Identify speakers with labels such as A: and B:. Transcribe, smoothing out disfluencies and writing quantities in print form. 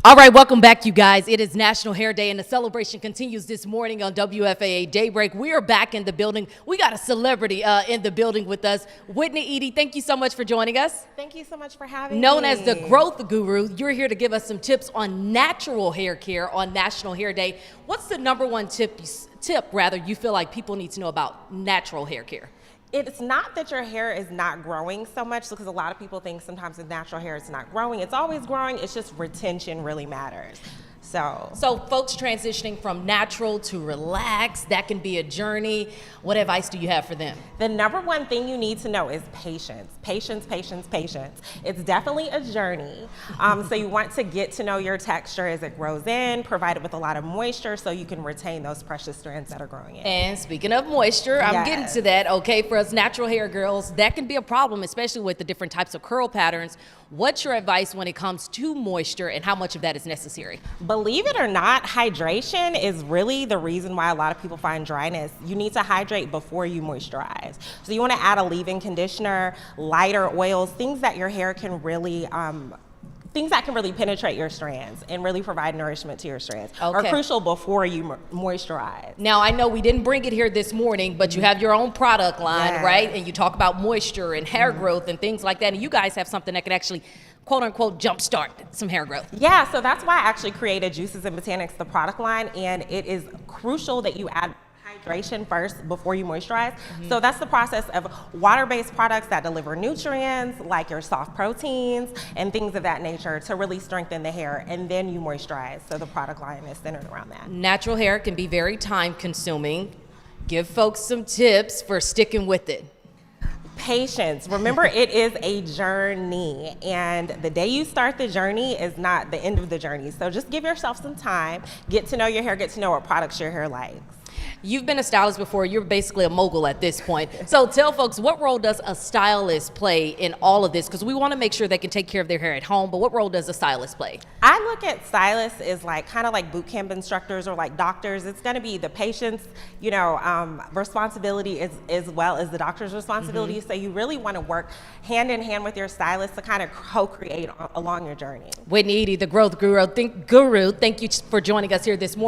A: All right, welcome back, you guys. It is National Hair Day, and the celebration continues this morning on WFAA Daybreak. We are back in the building. We got a celebrity in the building with us. Whitney, Eaddy, thank you so much for joining us.
B: Thank you so much for having me.
A: Known as the Growth Guru, you're here to give us some tips on natural hair care on National Hair Day. What's the number one tip you feel like people need to know about natural hair care?
B: It's not that your hair is not growing so much, because a lot of people think sometimes with natural hair it's not growing. It's always growing. It's just retention really matters.
A: So folks transitioning from natural to relaxed, that can be a journey. What advice do you have for them?
B: The number one thing you need to know is patience. Patience, patience, patience. It's definitely a journey. So you want to get to know your texture as it grows in, provide it with a lot of moisture so you can retain those precious strands that are growing in.
A: And speaking of moisture, I'm getting to that. Okay, for us natural hair girls, that can be a problem, especially with the different types of curl patterns. What's your advice when it comes to moisture and how much of that is necessary?
B: Believe it or not, hydration is really the reason why a lot of people find dryness. You need to hydrate before you moisturize. So you want to add a leave-in conditioner, lighter oils, things that your hair can really penetrate your strands and really provide nourishment to your strands are crucial before you moisturize.
A: Now, I know we didn't bring it here this morning, but you have your own product line, right? And you talk about moisture and hair growth and things like that. And you guys have something that can actually, quote unquote, jumpstart some hair growth.
B: Yeah, so that's why I actually created Juices and Botanics, the product line. And it is crucial that you add hydration first before you moisturize. So that's the process of water-based products that deliver nutrients like your soft proteins and things of that nature to really strengthen the hair, and then you moisturize. So the product line is centered around that.
A: Natural hair can be very time-consuming. Give folks some tips for sticking with it.
B: Patience. Remember, it is a journey, and the day you start the journey is not the end of the journey. So just give yourself some time, get to know your hair, get to know what products your hair likes.
A: You've been a stylist before. You're basically a mogul at this point. So tell folks, what role does a stylist play in all of this? Because we want to make sure they can take care of their hair at home, but what role does a stylist play?
B: I look at stylists as kind of like boot camp instructors or like doctors. It's going to be the patient's, responsibility as well as the doctor's responsibility. So you really want to work hand in hand with your stylist to kind of co-create along your journey.
A: Whitney, Eaddy, the Growth Guru. Thank you for joining us here this morning.